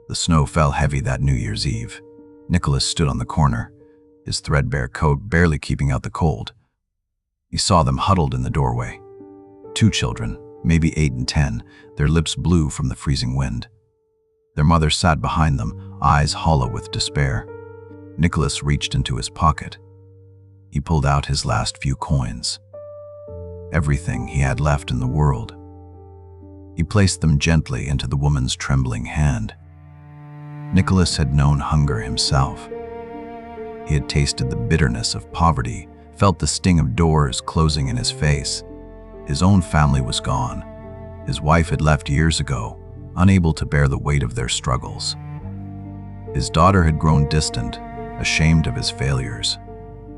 The snow fell heavy that New Year's Eve. Nicholas stood on the corner, his threadbare coat barely keeping out the cold. He saw them huddled in the doorway. 2 children, maybe 8 and 10, their lips blue from the freezing wind. Their mother sat behind them, eyes hollow with despair. Nicholas reached into his pocket. He pulled out his last few coins. Everything he had left in the world. He placed them gently into the woman's trembling hand. Nicholas had known hunger himself. He had tasted the bitterness of poverty, felt the sting of doors closing in his face. His own family was gone. His wife had left years ago, unable to bear the weight of their struggles. His daughter had grown distant, ashamed of his failures.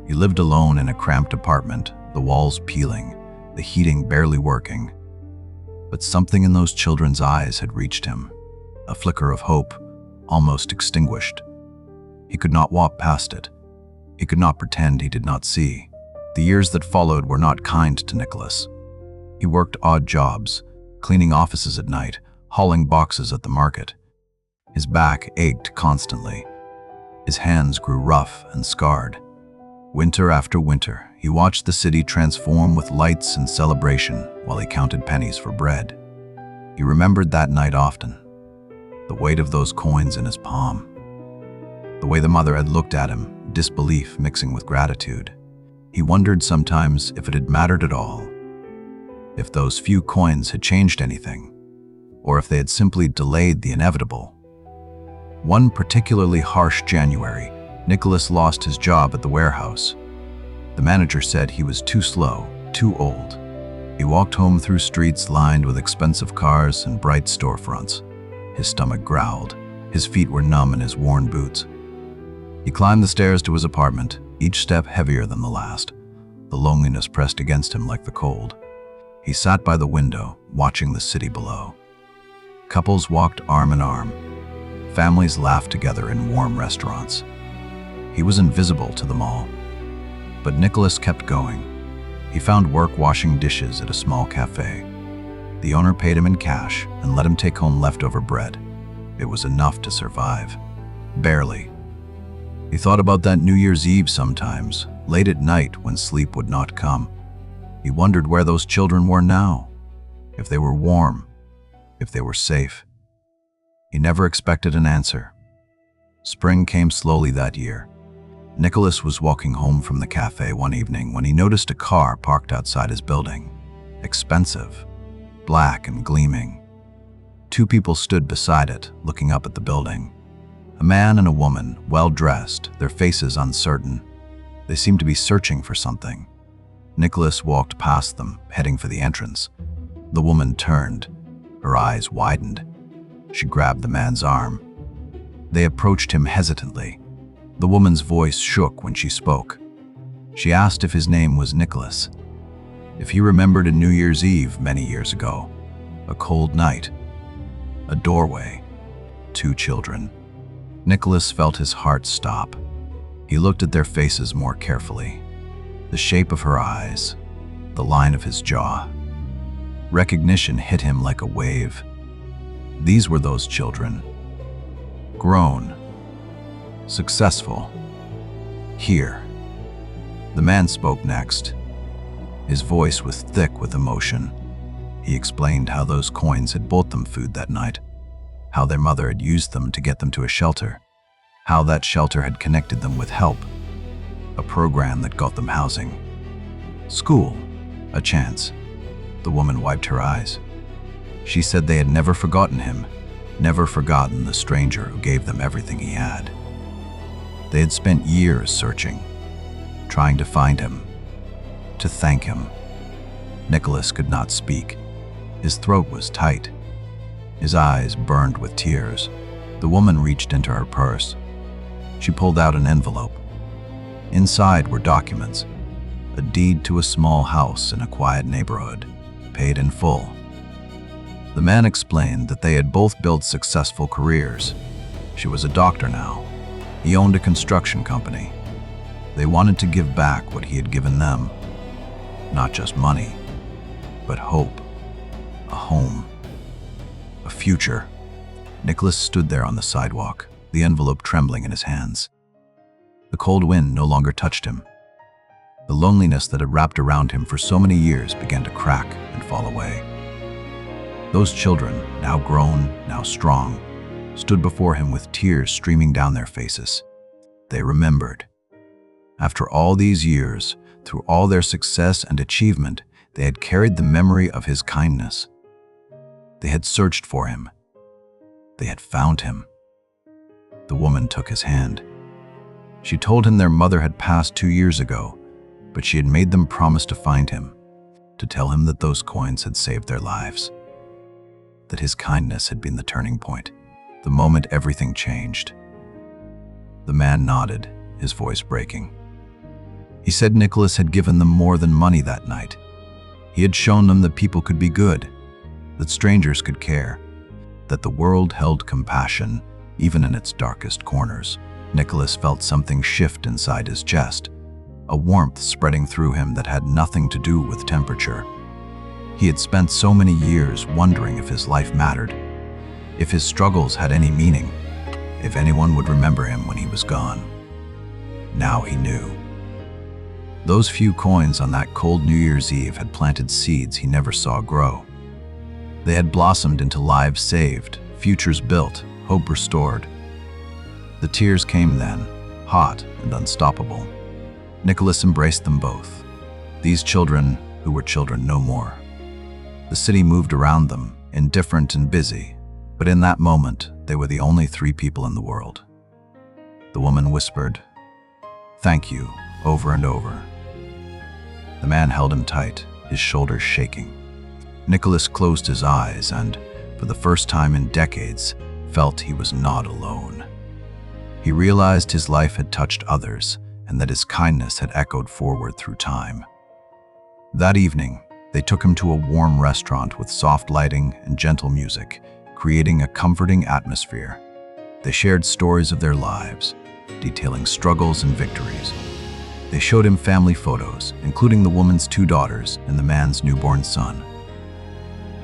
He lived alone in a cramped apartment, the walls peeling, the heating barely working. But something in those children's eyes had reached him, a flicker of hope, almost extinguished. He could not walk past it. He could not pretend he did not see. The years that followed were not kind to Nicholas. He worked odd jobs, cleaning offices at night, hauling boxes at the market. His back ached constantly. His hands grew rough and scarred. Winter after winter, he watched the city transform with lights and celebration while he counted pennies for bread. He remembered that night often, the weight of those coins in his palm, the way the mother had looked at him, disbelief mixing with gratitude. He wondered sometimes if it had mattered at all, if those few coins had changed anything, or if they had simply delayed the inevitable. One particularly harsh January, Nicholas lost his job at the warehouse. The manager said he was too slow, too old. He walked home through streets lined with expensive cars and bright storefronts. His stomach growled. His feet were numb in his worn boots. He climbed the stairs to his apartment, each step heavier than the last. The loneliness pressed against him like the cold. He sat by the window, watching the city below. Couples walked arm in arm. Families laughed together in warm restaurants. He was invisible to them all. But Nicholas kept going. He found work washing dishes at a small cafe. The owner paid him in cash and let him take home leftover bread. It was enough to survive. Barely. He thought about that New Year's Eve sometimes, late at night when sleep would not come. He wondered where those children were now, if they were warm, if they were safe. He never expected an answer. Spring came slowly that year. Nicholas was walking home from the cafe one evening when he noticed a car parked outside his building. Expensive, black and gleaming. 2 people stood beside it, looking up at the building. A man and a woman, well-dressed, their faces uncertain. They seemed to be searching for something. Nicholas walked past them, heading for the entrance. The woman turned. Her eyes widened. She grabbed the man's arm. They approached him hesitantly. The woman's voice shook when she spoke. She asked if his name was Nicholas, if he remembered a New Year's Eve many years ago, a cold night, a doorway, 2 children. Nicholas felt his heart stop. He looked at their faces more carefully. The shape of her eyes, the line of his jaw. Recognition hit him like a wave. These were those children. Grown. Successful. Here. The man spoke next. His voice was thick with emotion. He explained how those coins had bought them food that night, how their mother had used them to get them to a shelter, how that shelter had connected them with help, a program that got them housing. School, a chance. The woman wiped her eyes. She said they had never forgotten him, never forgotten the stranger who gave them everything he had. They had spent years searching, trying to find him, to thank him. Nicholas could not speak. His throat was tight. His eyes burned with tears. The woman reached into her purse. She pulled out an envelope. Inside were documents, a deed to a small house in a quiet neighborhood, paid in full. The man explained that they had both built successful careers. She was a doctor now. He owned a construction company. They wanted to give back what he had given them. Not just money, but hope, a home, a future. Nicholas stood there on the sidewalk, the envelope trembling in his hands. The cold wind no longer touched him. The loneliness that had wrapped around him for so many years began to crack and fall away. Those children, now grown, now strong, stood before him with tears streaming down their faces. They remembered. After all these years, through all their success and achievement, they had carried the memory of his kindness. They had searched for him. They had found him. The woman took his hand. She told him their mother had passed 2 years ago, but she had made them promise to find him, to tell him that those coins had saved their lives, that his kindness had been the turning point, the moment everything changed. The man nodded, his voice breaking. He said Nicholas had given them more than money that night. He had shown them that people could be good, that strangers could care, that the world held compassion even in its darkest corners. Nicholas felt something shift inside his chest, a warmth spreading through him that had nothing to do with temperature. He had spent so many years wondering if his life mattered, if his struggles had any meaning, if anyone would remember him when he was gone. Now he knew. Those few coins on that cold New Year's Eve had planted seeds he never saw grow. They had blossomed into lives saved, futures built, hope restored. The tears came then, hot and unstoppable. Nicholas embraced them both, these children who were children no more. The city moved around them, indifferent and busy, but in that moment, they were the only 3 people in the world. The woman whispered, "Thank you," over and over. The man held him tight, his shoulders shaking. Nicholas closed his eyes and, for the first time in decades, felt he was not alone. He realized his life had touched others and that his kindness had echoed forward through time. That evening, they took him to a warm restaurant with soft lighting and gentle music, creating a comforting atmosphere. They shared stories of their lives, detailing struggles and victories. They showed him family photos, including the woman's 2 daughters and the man's newborn son.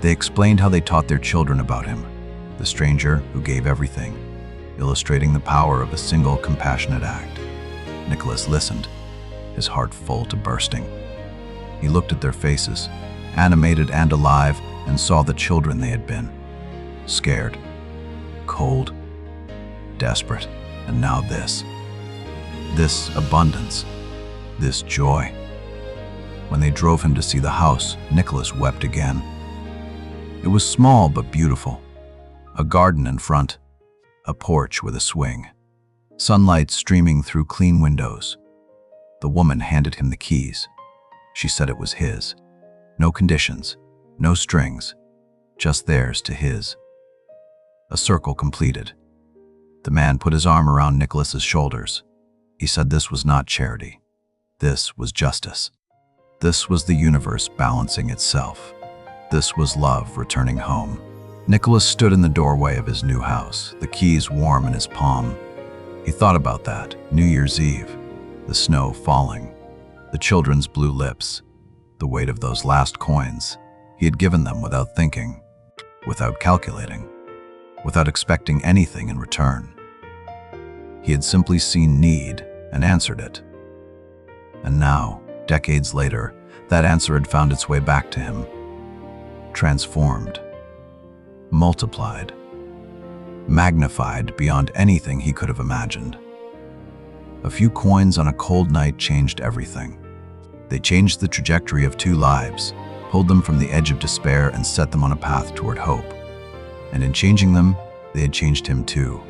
They explained how they taught their children about him, the stranger who gave everything, illustrating the power of a single compassionate act. Nicholas listened, his heart full to bursting. He looked at their faces, animated and alive, and saw the children they had been. Scared, cold, desperate, and now this abundance, this joy. When they drove him to see the house, Nicholas wept again. It was small but beautiful. A garden in front, a porch with a swing, sunlight streaming through clean windows. The woman handed him the keys. She said it was his. No conditions, no strings, just theirs to his. A circle completed. The man put his arm around Nicholas's shoulders. He said this was not charity. This was justice. This was the universe balancing itself. This was love returning home. Nicholas stood in the doorway of his new house, the keys warm in his palm. He thought about that, New Year's Eve, the snow falling, the children's blue lips, the weight of those last coins. He had given them without thinking, without calculating, without expecting anything in return. He had simply seen need and answered it. And now, decades later, that answer had found its way back to him, transformed, multiplied, magnified beyond anything he could have imagined. A few coins on a cold night changed everything. They changed the trajectory of 2 lives, pulled them from the edge of despair and set them on a path toward hope. And in changing them, they had changed him too.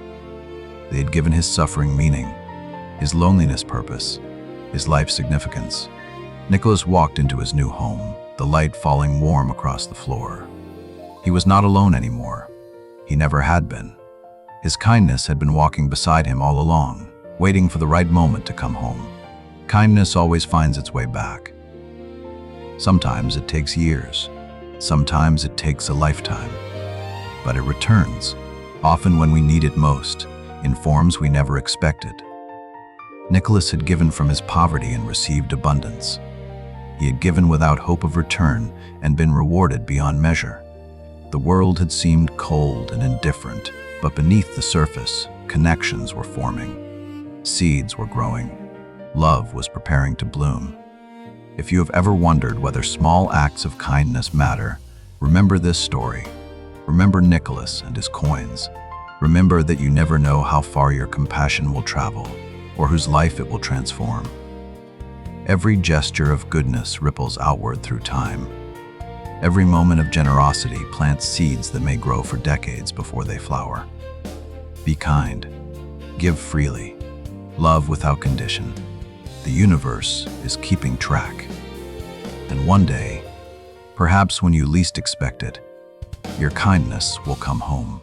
They had given his suffering meaning, his loneliness purpose, his life significance. Nicholas walked into his new home, the light falling warm across the floor. He was not alone anymore. He never had been. His kindness had been walking beside him all along, waiting for the right moment to come home. Kindness always finds its way back. Sometimes it takes years. Sometimes it takes a lifetime. But it returns, often when we need it most, in forms we never expected. Nicholas had given from his poverty and received abundance. He had given without hope of return and been rewarded beyond measure. The world had seemed cold and indifferent, But beneath the surface, connections were forming. Seeds were growing. Love was preparing to bloom. If you have ever wondered whether small acts of kindness matter, remember this story. Remember Nicholas and his coins. Remember that you never know how far your compassion will travel or whose life it will transform. Every gesture of goodness ripples outward through time. Every moment of generosity plants seeds that may grow for decades before they flower. Be kind. Give freely. Love without condition. The universe is keeping track. And one day, perhaps when you least expect it, your kindness will come home.